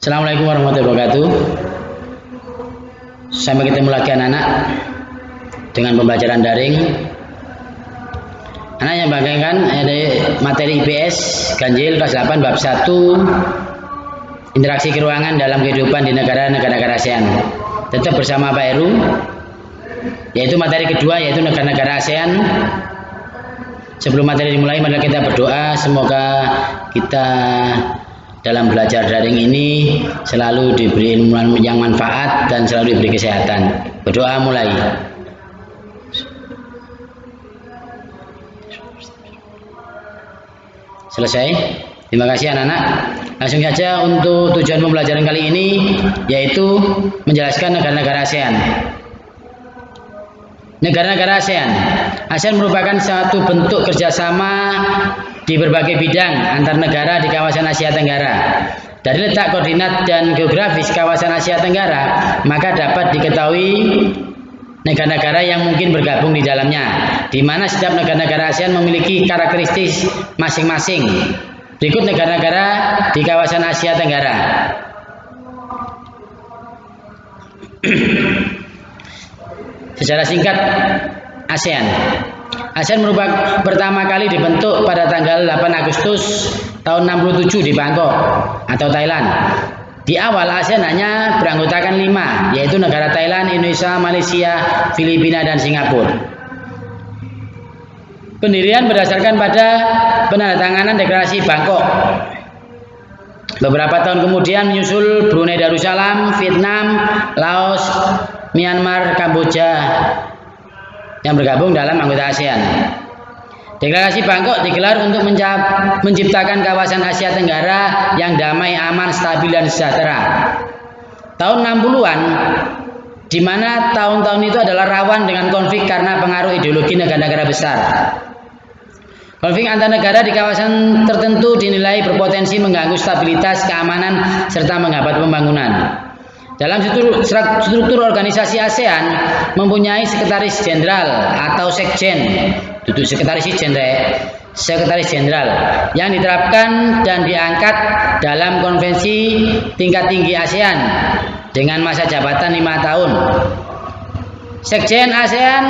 Assalamualaikum warahmatullahi wabarakatuh. Sampai ketemu lagi anak-anak dengan pembelajaran daring. Anak yang bagikan ada materi IPS ganjil kelas 8 bab 1 interaksi keruangan dalam kehidupan di negara-negara ASEAN. Tetap bersama Pak Heru, yaitu materi kedua yaitu negara-negara ASEAN. Sebelum materi dimulai, mari kita berdoa semoga kita dalam belajar daring ini selalu diberi ilmu yang manfaat dan selalu diberi kesehatan. Berdoa mulai. Selesai. Terima kasih anak-anak. Langsung saja untuk tujuan pembelajaran kali ini yaitu menjelaskan negara-negara ASEAN. Negara-negara ASEAN. ASEAN merupakan satu bentuk kerjasama di berbagai bidang antar negara di kawasan Asia Tenggara. Dari letak koordinat dan geografis kawasan Asia Tenggara, maka dapat diketahui negara-negara yang mungkin bergabung di dalamnya, di mana setiap negara-negara ASEAN memiliki karakteristik masing-masing. Berikut negara-negara di kawasan Asia Tenggara. Secara singkat, ASEAN. ASEAN merupakan pertama kali dibentuk pada tanggal 8 Agustus tahun 67 di Bangkok atau Thailand. Di awal ASEAN hanya beranggotakan 5, yaitu negara Thailand, Indonesia, Malaysia, Filipina, dan Singapura. Pendirian berdasarkan pada penandatanganan Deklarasi Bangkok. Beberapa tahun kemudian menyusul Brunei Darussalam, Vietnam, Laos, Myanmar, Kamboja yang bergabung dalam anggota ASEAN. Deklarasi Bangkok digelar untuk menciptakan kawasan Asia Tenggara yang damai, aman, stabil, dan sejahtera. Tahun 60-an, di mana tahun-tahun itu adalah rawan dengan konflik karena pengaruh ideologi negara-negara besar. Konflik antar negara di kawasan tertentu dinilai berpotensi mengganggu stabilitas, keamanan, serta menghambat pembangunan. Dalam struktur organisasi ASEAN mempunyai sekretaris jenderal atau sekjen, duduk sekretaris jenderal yang diterapkan dan diangkat dalam konvensi tingkat tinggi ASEAN dengan masa jabatan 5 tahun. Sekjen ASEAN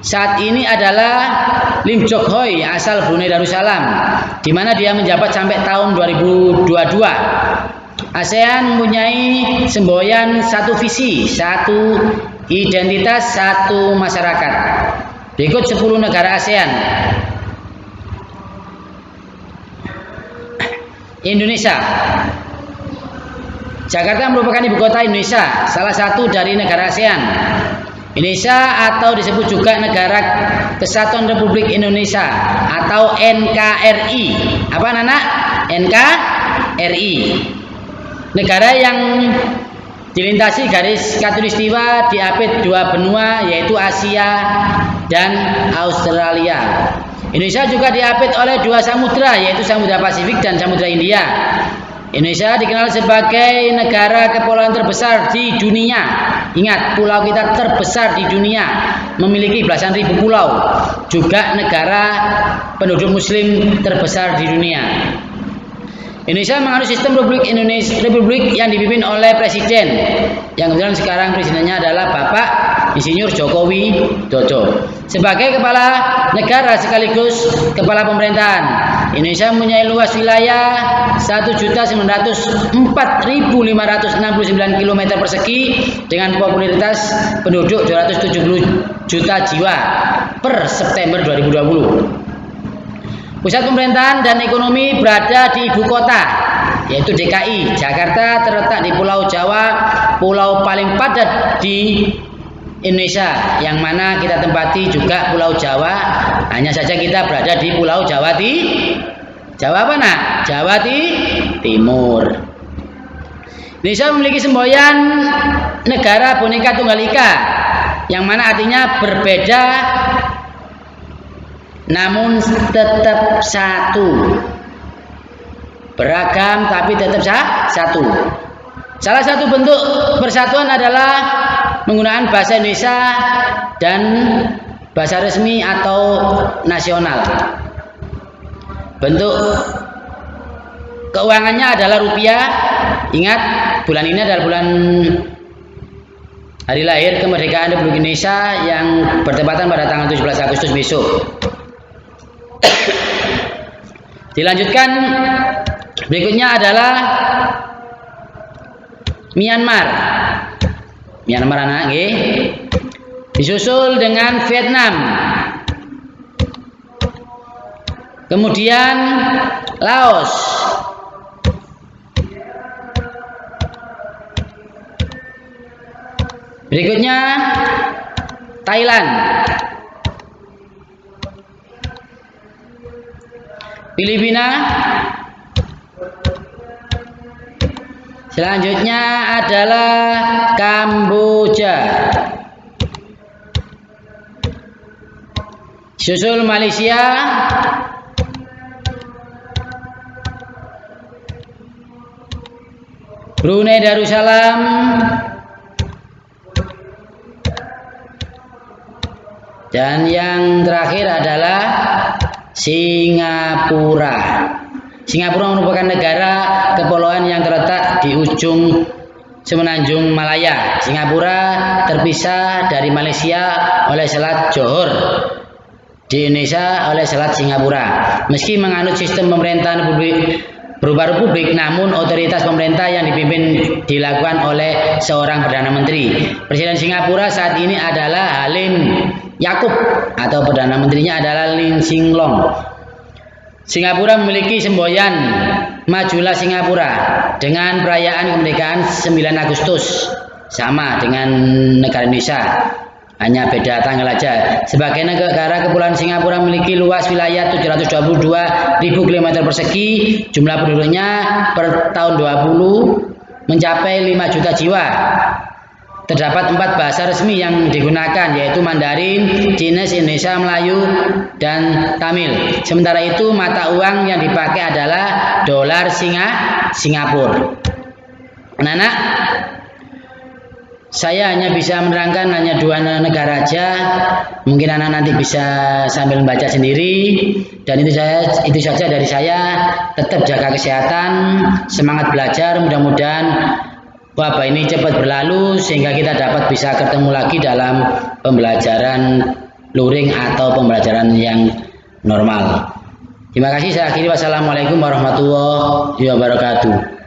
saat ini adalah Lim Jock Hoi asal Brunei Darussalam, di mana dia menjabat sampai tahun 2022. ASEAN mempunyai semboyan satu visi, satu identitas, satu masyarakat. Berikut 10 negara ASEAN. Indonesia. Jakarta merupakan ibu kota Indonesia, salah satu dari negara ASEAN. Indonesia atau disebut juga Negara Kesatuan Republik Indonesia atau NKRI. Apa anak-anak? NKRI. Negara yang dilintasi garis khatulistiwa diapit 2 benua yaitu Asia dan Australia. Indonesia juga diapit oleh 2 samudra yaitu Samudra Pasifik dan Samudra India. Indonesia dikenal sebagai negara kepulauan terbesar di dunia. Ingat, pulau kita terbesar di dunia, memiliki belasan ribu pulau. Juga negara penduduk muslim terbesar di dunia. Indonesia menganut sistem Republik yang dipimpin oleh Presiden, yang kebetulan sekarang presidennya adalah Bapak Insinyur Joko Widodo. Sebagai kepala negara sekaligus kepala pemerintahan, Indonesia mempunyai luas wilayah 1.904.569 km persegi dengan popularitas penduduk 270 juta jiwa per September 2020. Pusat pemerintahan dan ekonomi berada di ibu kota, yaitu DKI. Jakarta terletak di Pulau Jawa, pulau paling padat di Indonesia, yang mana kita tempati juga Pulau Jawa. Hanya saja kita berada di Pulau Jawa Jawa apa nak? Jawa Timur. Indonesia memiliki semboyan negara Bhinneka Tunggal Ika, yang mana artinya berbeda namun tetap satu, beragam tapi tetap satu. Salah satu bentuk persatuan adalah menggunakan bahasa Indonesia dan bahasa resmi atau nasional. Bentuk keuangannya adalah rupiah, Ingat, bulan ini adalah bulan hari lahir kemerdekaan Republik Indonesia yang bertepatan pada tanggal 17 Agustus besok. Dilanjutkan, berikutnya adalah Myanmar. Myanmar anak nggih. Disusul dengan Vietnam. Kemudian Laos. Berikutnya Thailand. Filipina. Selanjutnya adalah Kamboja. Susul Malaysia. Brunei Darussalam. Dan yang terakhir adalah Singapura. Singapura merupakan negara kepulauan yang terletak di ujung semenanjung Malaya. Singapura terpisah dari Malaysia oleh Selat Johor, di Indonesia oleh Selat Singapura. Meski menganut sistem pemerintahan berupa republik, namun otoritas pemerintah yang dipimpin dilakukan oleh seorang Perdana Menteri. Presiden Singapura saat ini adalah Halim Yaakob atau Perdana Menterinya adalah Lee Hsien Loong. Singapura memiliki semboyan Majulah Singapura dengan perayaan kemerdekaan 9 Agustus, sama dengan negara Indonesia, hanya beda tanggal aja. Sebagai negara kepulauan, Singapura memiliki luas wilayah 722.000 km persegi. Jumlah penduduknya per tahun 2020 mencapai 5 juta jiwa. Terdapat 4 bahasa resmi yang digunakan, yaitu Mandarin, Chinese, Indonesia, Melayu, dan Tamil. Sementara itu mata uang yang dipakai adalah dolar Singapura. Anak-anak, saya hanya bisa menerangkan hanya 2 negara aja. Mungkin anak nanti bisa sambil membaca sendiri. Dan itu saja dari saya. Tetap jaga kesehatan, semangat belajar. Mudah-mudahan wabah ini cepat berlalu sehingga kita dapat bisa ketemu lagi dalam pembelajaran luring atau pembelajaran yang normal. Terima kasih. Saya akhiri. Wassalamualaikum warahmatullahi wabarakatuh.